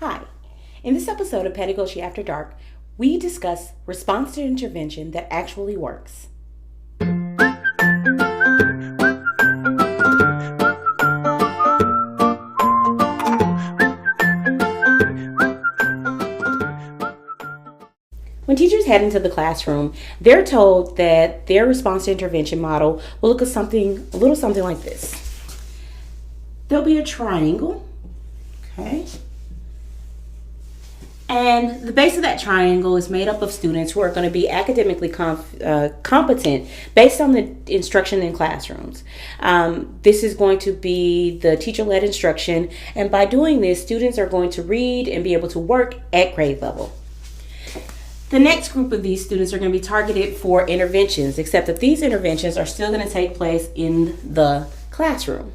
Hi, in this episode of Pedagogy After Dark, we discuss response to intervention that actually works. When teachers head into the classroom, they're told that their response to intervention model will look at a little something like this. There'll be a triangle, okay? And the base of that triangle is made up of students who are going to be academically competent based on the instruction in classrooms. This is going to be the teacher-led instruction, and by doing this, students are going to read and be able to work at grade level. The next group of these students are going to be targeted for interventions, except that these interventions are still going to take place in the classroom.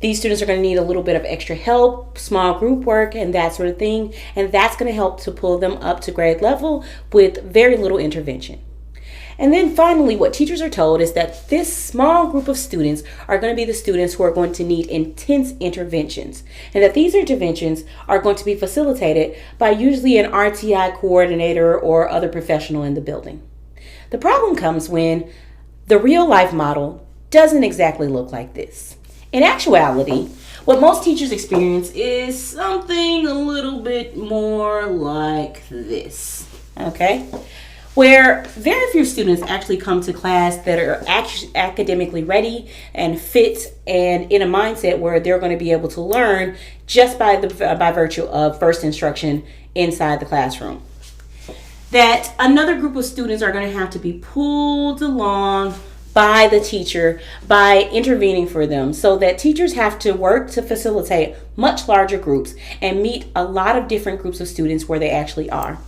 These students are going to need a little bit of extra help, small group work, and that sort of thing, and that's going to help to pull them up to grade level with very little intervention. And then finally, what teachers are told is that this small group of students are going to be the students who are going to need intense interventions, and that these interventions are going to be facilitated by usually an RTI coordinator or other professional in the building. The problem comes when the real life model doesn't exactly look like this. In actuality, what most teachers experience is something a little bit more like this, okay? Where very few students actually come to class that are academically ready and fit and in a mindset where they're going to be able to learn just by virtue of first instruction inside the classroom. That another group of students are going to have to be pulled along by the teacher by intervening for them, so that teachers have to work to facilitate much larger groups and meet a lot of different groups of students where they actually are.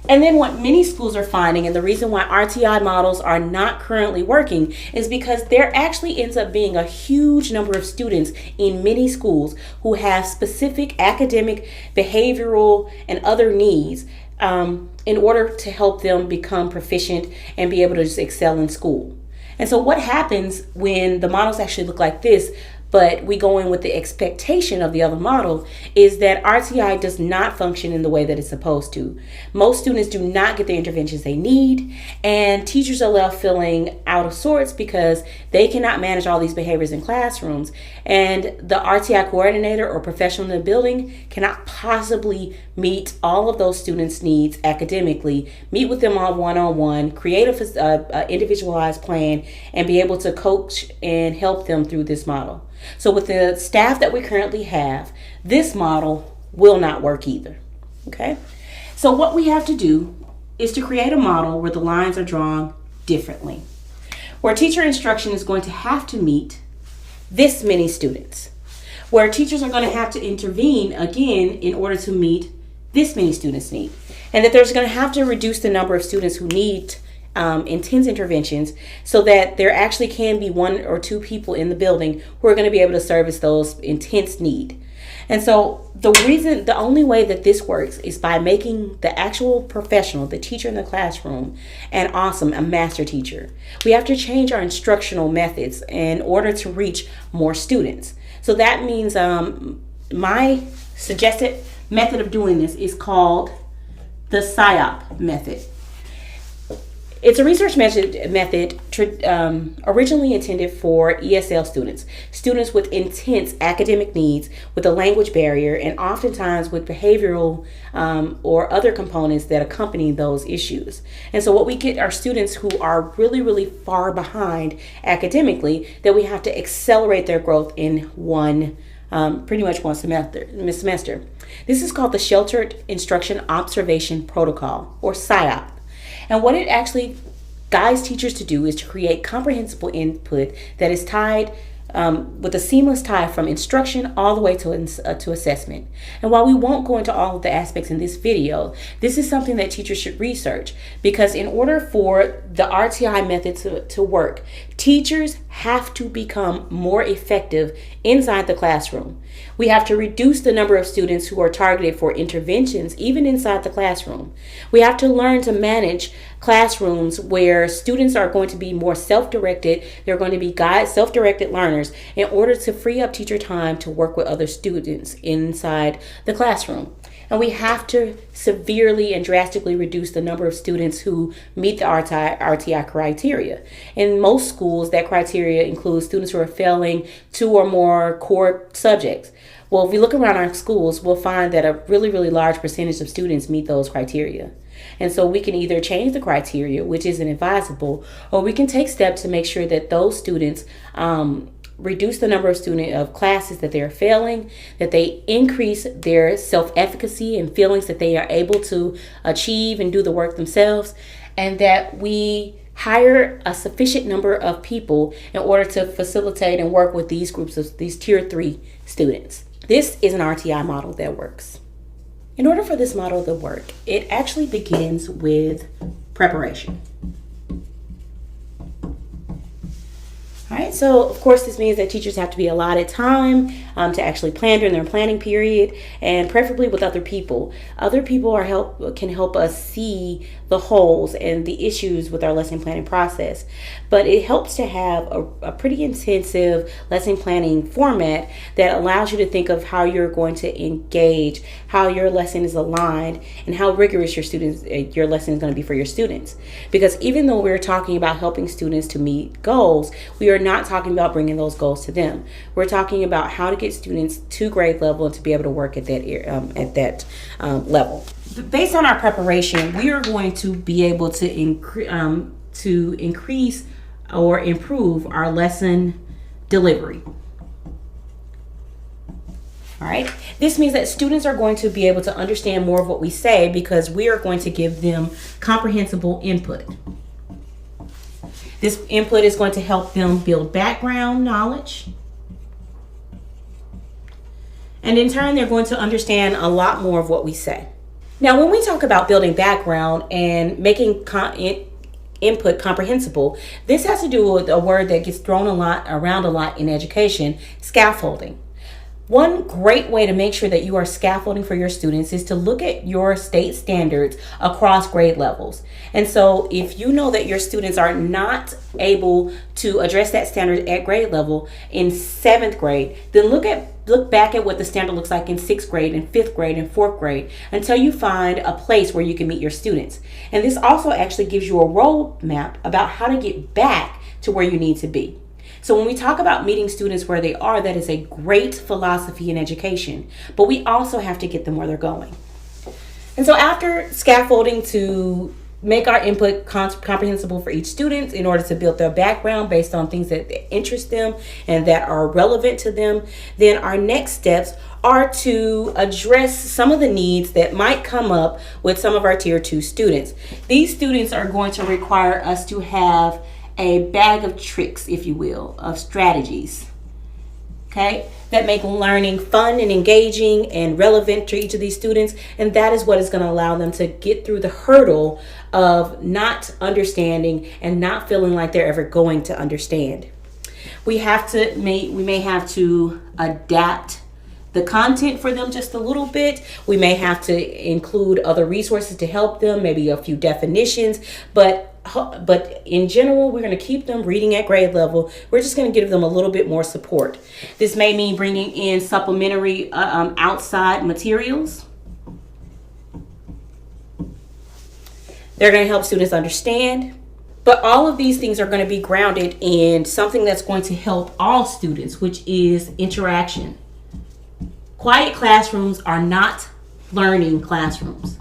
And then what many schools are finding, and the reason why RTI models are not currently working, is because there actually ends up being a huge number of students in many schools who have specific academic, behavioral, and other needs in order to help them become proficient and be able to just excel in school. And so what happens when the models actually look like this, but we go in with the expectation of the other model, is that RTI does not function in the way that it's supposed to. Most students do not get the interventions they need, and teachers are left feeling out of sorts because they cannot manage all these behaviors in classrooms, and the RTI coordinator or professional in the building cannot possibly meet all of those students' needs academically, meet with them on one-on-one, create a individualized plan, and be able to coach and help them through this model. So with the staff that we currently have, this model will not work either, okay? So what we have to do is to create a model where the lines are drawn differently, where teacher instruction is going to have to meet this many students, where teachers are going to have to intervene again in order to meet this many students' need, and that there's going to have to reduce the number of students who need intense interventions, so that there actually can be one or two people in the building who are going to be able to service those intense need. And so the only way that this works is by making the actual professional, the teacher in the classroom, a master teacher. We have to change our instructional methods in order to reach more students. So that means my suggested method of doing this is called the SIOP method. It's a research method originally intended for ESL students with intense academic needs, with a language barrier, and oftentimes with behavioral or other components that accompany those issues. And so what we get are students who are really, really far behind academically, that we have to accelerate their growth in pretty much one semester. This is called the Sheltered Instruction Observation Protocol, or SIOP. And what it actually guides teachers to do is to create comprehensible input that is tied with a seamless tie from instruction all the way to assessment. And while we won't go into all of the aspects in this video, this is something that teachers should research, because in order for the RTI method to work, Teachers have to become more effective inside the classroom. We have to reduce the number of students who are targeted for interventions, even inside the classroom. We have to learn to manage classrooms where students are going to be more self-directed. They're going to be self-directed learners in order to free up teacher time to work with other students inside the classroom. And we have to severely and drastically reduce the number of students who meet the RTI criteria. In most schools, that criteria includes students who are failing 2 or more core subjects. Well, if we look around our schools, we'll find that a really, really large percentage of students meet those criteria. And so we can either change the criteria, which isn't advisable, or we can take steps to make sure that those students reduce the number of classes that they're failing, that they increase their self-efficacy and feelings that they are able to achieve and do the work themselves, and that we hire a sufficient number of people in order to facilitate and work with these groups of these tier 3 students. This is an RTI model that works. In order for this model to work, it actually begins with preparation. All right, so of course this means that teachers have to be allotted time to actually plan during their planning period, and preferably with other people. Other people can help us see the holes and the issues with our lesson planning process. But it helps to have a pretty intensive lesson planning format that allows you to think of how you're going to engage, how your lesson is aligned, and how rigorous your lesson is going to be for your students. Because even though we're talking about helping students to meet goals, we are not talking about bringing those goals to them. We're talking about how to get students to grade level and to be able to work at that level. Based on our preparation, we are going to be able to increase or improve our lesson delivery. All right. This means that students are going to be able to understand more of what we say because we are going to give them comprehensible input. This input is going to help them build background knowledge. And in turn, they're going to understand a lot more of what we say. Now, when we talk about building background and making input comprehensible, this has to do with a word that gets thrown around a lot in education: scaffolding. One great way to make sure that you are scaffolding for your students is to look at your state standards across grade levels. And so if you know that your students are not able to address that standard at grade level in 7th grade, then look back at what the standard looks like in 6th grade and 5th grade and 4th grade until you find a place where you can meet your students. And this also actually gives you a roadmap about how to get back to where you need to be. So when we talk about meeting students where they are, that is a great philosophy in education, but we also have to get them where they're going. And so after scaffolding to make our input comprehensible for each student in order to build their background based on things that interest them and that are relevant to them, then our next steps are to address some of the needs that might come up with some of our tier 2 students. These students are going to require us to have a bag of tricks, if you will, of strategies, okay, that make learning fun and engaging and relevant to each of these students. And that is what is going to allow them to get through the hurdle of not understanding and not feeling like they're ever going to understand. We may have to adapt the content for them just a little bit. We may have to include other resources to help them, maybe a few definitions, but in general, we're going to keep them reading at grade level. We're just going to give them a little bit more support. This may mean bringing in supplementary outside materials. They're going to help students understand. But all of these things are going to be grounded in something that's going to help all students, which is interaction. Quiet classrooms are not learning classrooms.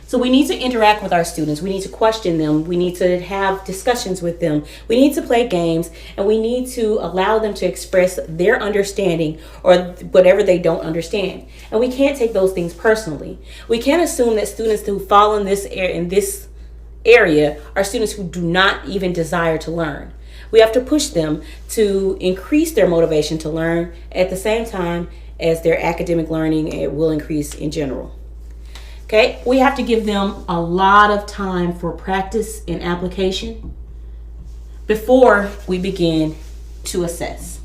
So we need to interact with our students. We need to question them. We need to have discussions with them. We need to play games, and we need to allow them to express their understanding or whatever they don't understand. And we can't take those things personally. We can't assume that students who fall in this area are students who do not even desire to learn. We have to push them to increase their motivation to learn at the same time as their academic learning will increase in general. Okay, we have to give them a lot of time for practice and application. before we begin to assess.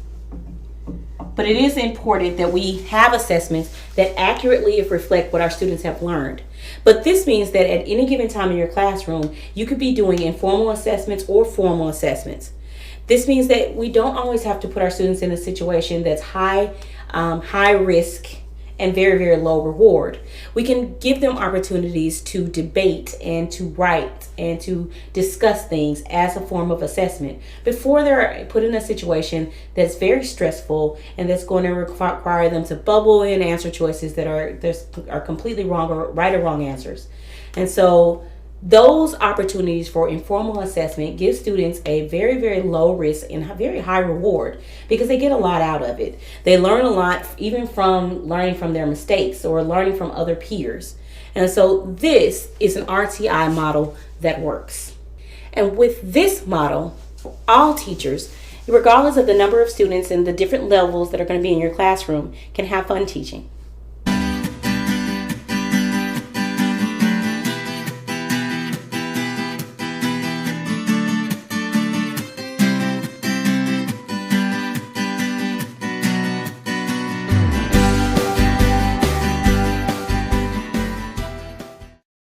But it is important that we have assessments that accurately reflect what our students have learned. But this means that at any given time in your classroom, you could be doing informal assessments or formal assessments. This means that we don't always have to put our students in a situation that's high risk and very, very low reward. We can give them opportunities to debate and to write and to discuss things as a form of assessment before they're put in a situation that's very stressful and that's going to require them to bubble in answer choices that are completely wrong or right or wrong answers. And so those opportunities for informal assessment give students a very, very low risk and very high reward because they get a lot out of it. They learn a lot, even from learning from their mistakes or learning from other peers. And so this is an RTI model that works. And with this model, all teachers, regardless of the number of students and the different levels that are going to be in your classroom, can have fun teaching.